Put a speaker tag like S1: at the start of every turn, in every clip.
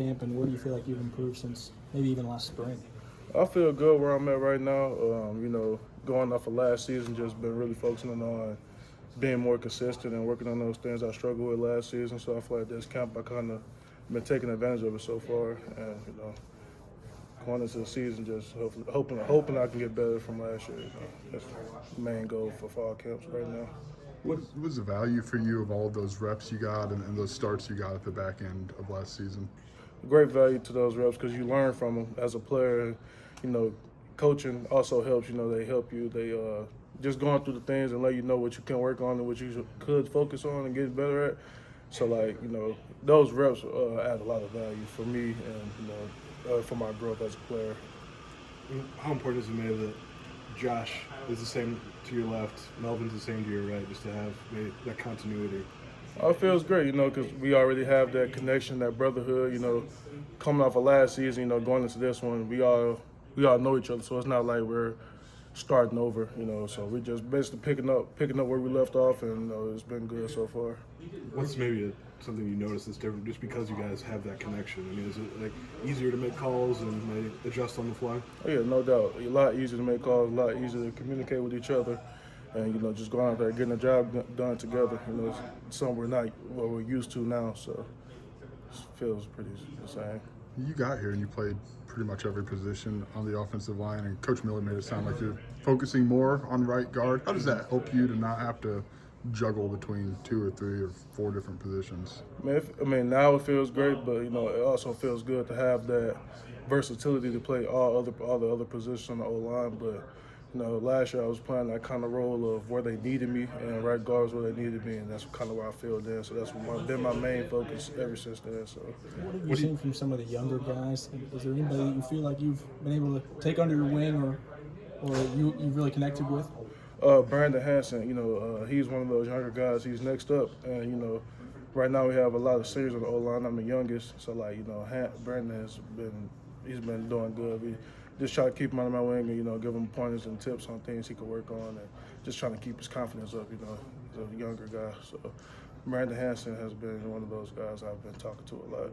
S1: camp, and where do you feel like you've improved since maybe even last spring?
S2: I feel good where I'm at right now. Going off of last season, just been really focusing on being more consistent and working on those things I struggled with last season. So I feel like this camp, I kind of been taking advantage of it so far, and going into the season, just hoping I can get better from last year. That's the main goal for fall camps right now.
S3: What was the value for you of all of those reps you got and those starts you got at the back end of last season?
S2: Great value to those reps because you learn from them as a player. You know, coaching also helps. They help you. They just going through the things and let you know what you can work on and what you could focus on and get better at. So, those reps add a lot of value for me and for my growth as a player.
S4: How important is it maybe that Josh is the same to your left, Melvin's the same to your right, just to have maybe that continuity?
S2: It feels great, because we already have that connection, that brotherhood. Coming off of last season, going into this one, we all know each other, so it's not like we're starting over. So we just basically picking up where we left off, and it's been good so far.
S4: What's maybe something you notice that's different just because you guys have that connection? I mean, is it easier to make calls and maybe adjust on the fly?
S2: Oh yeah, no doubt. A lot easier to make calls, a lot easier to communicate with each other, and just going out there getting the job done together. It's something we're not what we're used to now, so it feels pretty the same.
S3: You got here and you played pretty much every position on the offensive line, and Coach Miller made it sound like you're focusing more on right guard. How does that help you to not have to juggle between 2 or 3 or 4 different positions?
S2: Now it feels great, but it also feels good to have that versatility to play all the other positions on the O line. But last year I was playing that kind of role of where they needed me, and right guards where they needed me, and that's kind of where I filled in. So that's been my main focus ever since then. So,
S1: What have you seen from some of the younger guys? Is there anybody that you feel like you've been able to take under your wing, or you've really connected with?
S2: Brandon Henderson, he's one of those younger guys. He's next up, and right now we have a lot of seniors on the O line. I'm the youngest, so Brandon he's been doing good. We just try to keep him under my wing and give him pointers and tips on things he can work on, and just trying to keep his confidence up. He's a younger guy, so Brandon Henderson has been one of those guys I've been talking to a lot.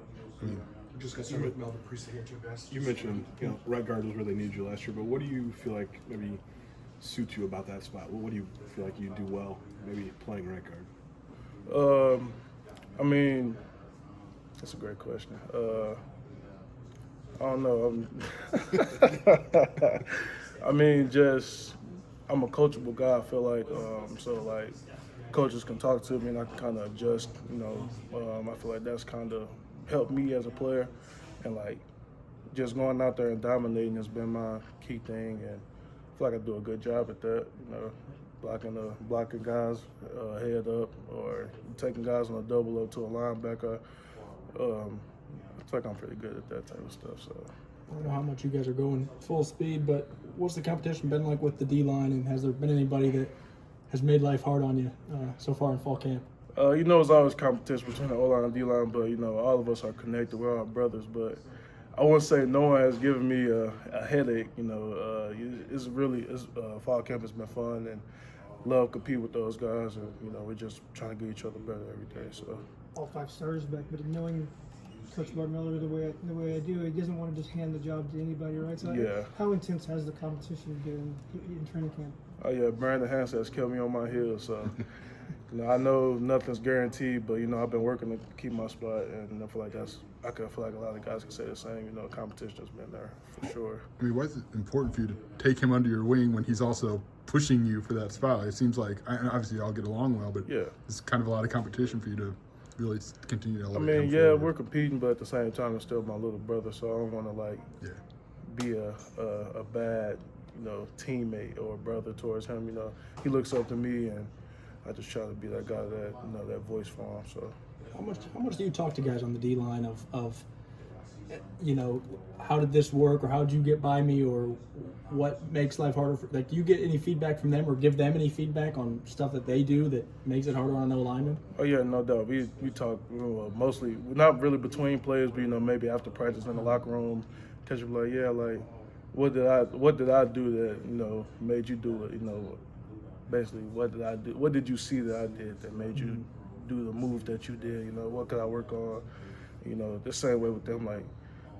S5: Just concerned with Melvin Priestley here too, guys.
S4: You mentioned right guard was where they needed you last year, but what do you feel like maybe suits you about that spot? What do you feel like you do well, maybe playing right guard?
S2: That's a great question. I don't know. I'm a coachable guy. I feel like coaches can talk to me and I can kind of adjust. I feel like that's kind of helped me as a player, and just going out there and dominating has been my key thing, and I feel like I do a good job at that. Blocking guys head up, or taking guys on a double up to a linebacker. I feel like I'm pretty good at that type of stuff. So
S1: I don't know how much you guys are going full speed, but what's the competition been like with the D-line, and has there been anybody that has made life hard on you so far in fall camp?
S2: It's always competition between the O-line and D-line, but, all of us are connected. We're all brothers, but I wouldn't say no one has given me a headache. Fall camp has been fun, and love competing with those guys, and, we're just trying to get each other better every day. So
S6: all 5 starters back, but knowing Coach Bud Miller the way I do, he doesn't want to just hand the job to anybody, right? So
S2: yeah.
S6: How intense has the competition been in training camp?
S2: Oh yeah, Brandon Henderson has kept me on my heels. So I know nothing's guaranteed, but I've been working to keep my spot, and I feel like a lot of guys can say the same. Competition has been there for sure.
S3: Why is it important for you to take him under your wing when he's also pushing you for that spot? It seems like, obviously y'all get along well, but
S2: yeah,
S3: it's kind of a lot of competition for you to really continue to elevate him
S2: forward.
S3: Forward.
S2: We're competing, but at the same time, it's still my little brother, so I don't want to be a bad teammate or brother towards him. He looks up to me, and I just try to be that guy that voice for him. So
S1: how much do you talk to guys on the D line of how did this work, or how did you get by me, or what makes life harder? Do you get any feedback from them, or give them any feedback on stuff that they do that makes it harder on an O lineman?
S2: Oh yeah, no doubt. We talk mostly, not really between players, but maybe after practice in the locker room, because you're like, what did I do that made you do it? Basically, what did I do? What did you see that I did that made you do the move that you did? What could I work on? you know, the same way with them, like,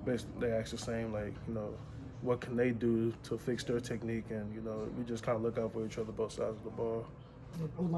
S2: basically they ask the same, like, you know, what can they do to fix their technique, and, you know, we just kind of look out for each other both sides of the ball.
S6: O-line